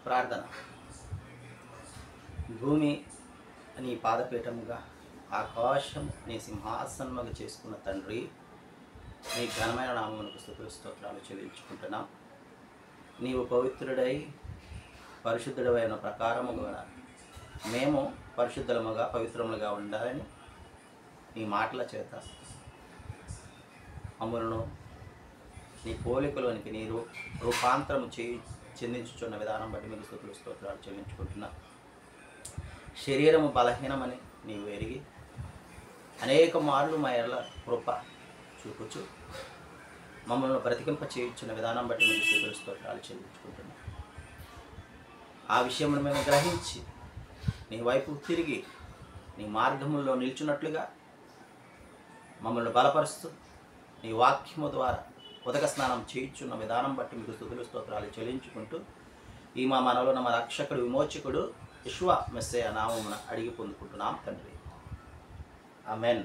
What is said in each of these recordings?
ప్రార్థన. భూమి నీ పాదపీఠముగా, ఆకాశం నీ సింహాసనముగా చేసుకున్న తండ్రి, నీ ఘనమైన నామమునకు స్తుతులు స్తోత్రాలు చెల్లించుకుంటున్నాం. నీవు పవిత్రుడై పరిశుద్ధుడైన ప్రకారముగా మేము పరిశుద్ధముగా పవిత్రములుగా ఉండాలని నీ మాటల చేత మమ్మలను నీ పోలికలోనికి నీ రూపాంతరము చెందించుచున్న విధానం బట్టి మీకు స్తుతులు స్తోత్రాలు చెల్లించుకుంటున్నా. శరీరము బలహీనమని నీవు ఎరిగి అనేక మార్లు మా ఎడల కృప చూపుచు మమ్మల్ని బ్రతికింప చేయించిన విధానం బట్టి మీకు స్తుతులు స్తోత్రాలు చెల్లించుకుంటున్నా. ఆ విషయమును మేము గ్రహించి నీ వైపు తిరిగి నీ మార్గముల్లో నిల్చున్నట్లుగా మమ్మల్ని బలపరుస్తూ నీ వాక్యము ద్వారా ఉదక స్నానం చేయించున్న విధానం బట్టి మీకు స్తుతులు స్తోత్రాలు చెల్లించుకుంటూ ఈ మా మనలో మా రక్షకుడు విమోచకుడు యెషువా మెస్సీయ నామమున అడిగి పొందుకుంటున్నాం తండ్రి. ఆమేన్.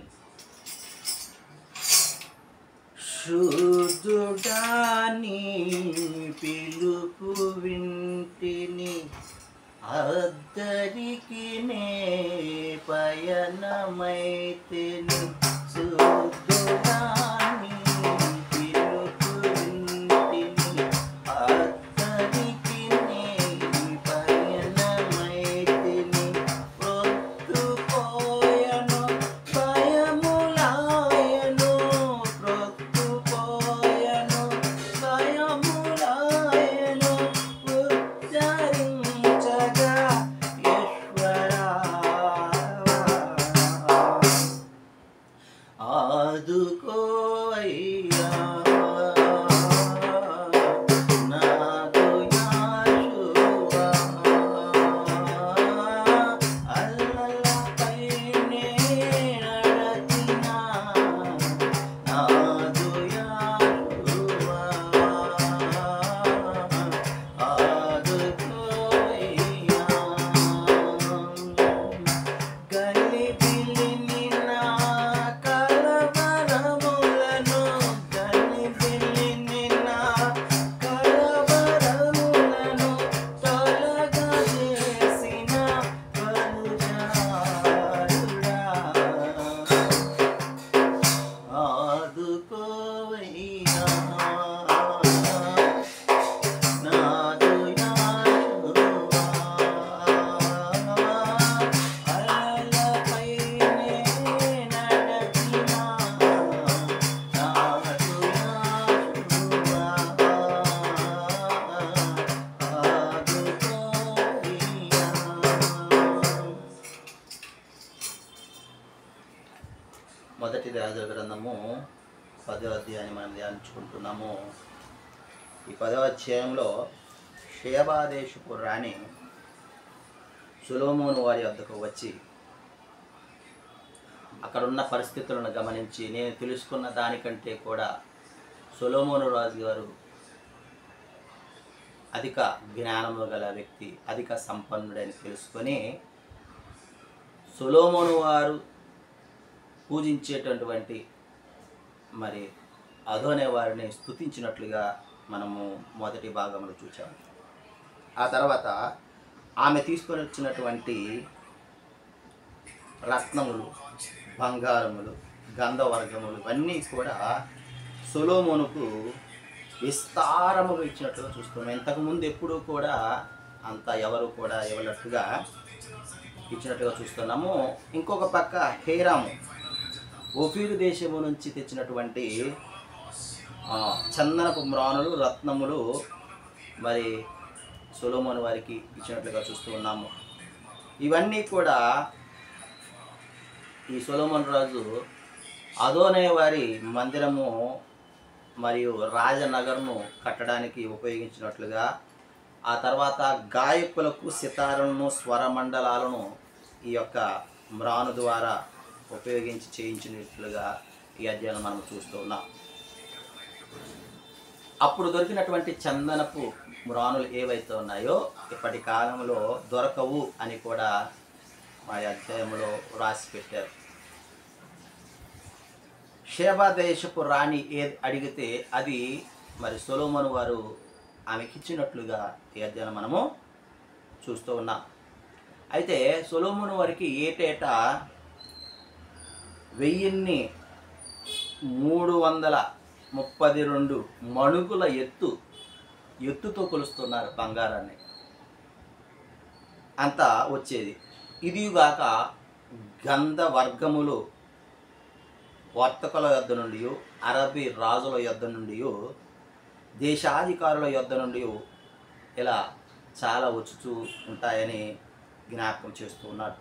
శుద్ధుడా నీ పిలుపు వింటిని, అద్దరికి నే పయనమైతిని. శుద్ధుడా నీ పిలుపు వింటిని, అద్దరికి నే పయనమైతిని. ప్రొద్దుపోయెను భయములాయెను, ప్రొద్దుపోయెను భయములాయెను. ఉద్ధరించగా ఈశ్వరా, ఆదుకోవయ్యా నాకు యాషువా. అల్లలపైనే నడచినా నాదు యాషువా, ఆదుకోవయ్యా. గలిబిలిని నా కలవరములను, గలిబిలిని నా కలవరములను తొలగజేసిన బలుజారుడా, ఆదుకోవయ్యా నాదు యాషువా. అలలపైనే నడచినా నాదు యాషువా, ఆదుకోవయ్యా. మొదటి రాజుల గ్రంథము 10వ అధ్యాయాన్ని మనం ధ్యానించుకుంటున్నాము. ఈ 10వ అధ్యాయంలో షేబా దేశపు రాణి సొలొమోను వారి వద్దకు వచ్చి అక్కడున్న పరిస్థితులను గమనించి, నేను తెలుసుకున్న దానికంటే కూడా సొలొమోను రాజు గారు అధిక జ్ఞానము గల వ్యక్తి, అధిక సంపన్నుడని తెలుసుకొని సొలొమోను వారు పూజించేటటువంటి మరి అదోనే వారిని స్తుతించినట్లుగా మనము మొదటి భాగంలో చూచాము. ఆ తర్వాత ఆమె తీసుకొని వచ్చినటువంటి రత్నములు, బంగారములు, గంధవర్గములు ఇవన్నీ కూడా సొలొమోనుకు విస్తారముగా ఇచ్చినట్లుగా చూస్తున్నాం. ఇంతకుముందు ఎప్పుడూ కూడా అంత ఎవరు కూడా ఇవ్వనట్టుగా ఇచ్చినట్టుగా చూస్తున్నాము. ఇంకొక పక్క హీరాము ఓఫీరు దేశము నుంచి తెచ్చినటువంటి చందనపు మ్రానులు, రత్నములు మరి సొలొమోను వారికి ఇచ్చినట్లుగా చూస్తూ ఉన్నాము. ఇవన్నీ కూడా ఈ సొలొమోను రాజు అదోనే వారి మందిరము మరియు రాజనగర్ను కట్టడానికి ఉపయోగించినట్లుగా, ఆ తర్వాత గాయకులకు సితారులను, స్వరమండలాలను ఈ యొక్క మ్రాను ద్వారా ఉపయోగించి చేయించినట్లుగా ఈ అధ్యాయం మనం చూస్తూ ఉన్నాం. అప్పుడు దొరికినటువంటి చందనపు మ్రానులు ఏవైతే ఉన్నాయో ఇప్పటి కాలంలో దొరకవు అని కూడా మా అధ్యాయంలో రాసి పెట్టారు. షేబా దేశపు రాణి ఏది అడిగితే అది మరి సొలొమోను వారు ఆమెకిచ్చినట్లుగా ఈ అధ్యాయం మనము చూస్తూ ఉన్నాం. అయితే సొలొమోను వారికి ఏటేటా 1332 మణుగుల ఎత్తుతో కొలుస్తున్నారు బంగారాన్ని. అంతా వచ్చేది. ఇదిగాక గంధ వర్గములు వర్తకుల యొద్ద నుండి, అరబీ రాజుల యొద్ద నుండి, దేశాధికారుల యొద్ద నుండి ఇలా చాలా వచ్చుతూ ఉంటాయని జ్ఞాపకం చేస్తూ ఉన్నాడు.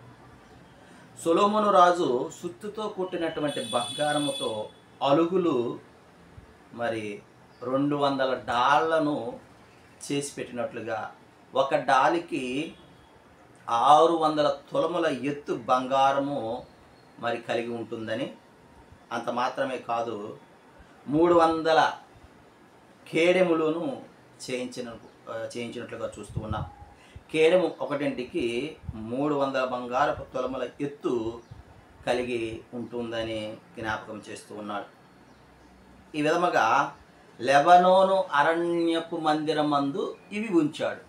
సొలొమోను రాజు సుత్తుతో కుట్టినటువంటి బంగారముతో అలుగులు మరి 200 డాళ్లను చేసి పెట్టినట్లుగా, ఒక డాలికి 600 తులముల ఎత్తు బంగారము మరి కలిగి ఉంటుందని, అంత మాత్రమే కాదు 300 కేడెములను చేయించినట్లుగా చూస్తూ ఉన్నాం. కేడెము ఒకటింటికి 300 బంగారపు తులముల ఎత్తు కలిగి ఉంటుందని జ్ఞాపకం చేస్తూ ఉన్నాడు. ఈ విధముగా లెబనోను అరణ్యపు మందిరమందు ఇవి ఉంచాడు.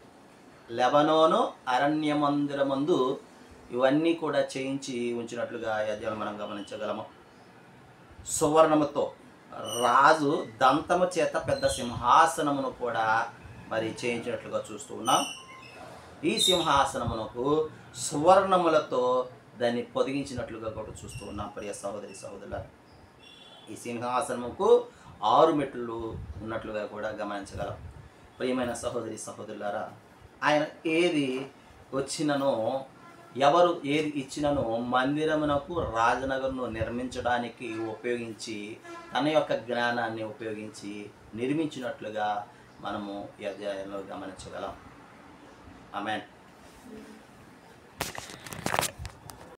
లెబనోను అరణ్య మందిరమందు ఇవన్నీ కూడా చేయించి ఉంచినట్లుగా యజ్ఞం మనం గమనించగలము. సువర్ణముతో రాజు దంతము చేత పెద్ద సింహాసనమును కూడా మరి చేయించినట్లుగా చూస్తూ ఉన్నాం. ఈ సింహాసనమునకు సువర్ణములతో దాన్ని పొదిగించినట్లుగా కూడా చూస్తూ ఉన్నాం. ప్రియ సహోదరి సహోదరులారా, ఈ సింహాసనముకు 6 మెట్లు ఉన్నట్లుగా కూడా గమనించగలం. ప్రియమైన సహోదరి సహోదరులారా, ఆయన ఏది వచ్చిననో, ఎవరు ఏది ఇచ్చిననో మందిరమునకు రాజనగరును నిర్మించడానికి ఉపయోగించి, తన యొక్క జ్ఞానాన్ని ఉపయోగించి నిర్మించినట్లుగా మనము ఈ అధ్యాయంలో గమనించగలం. ఆమేన్.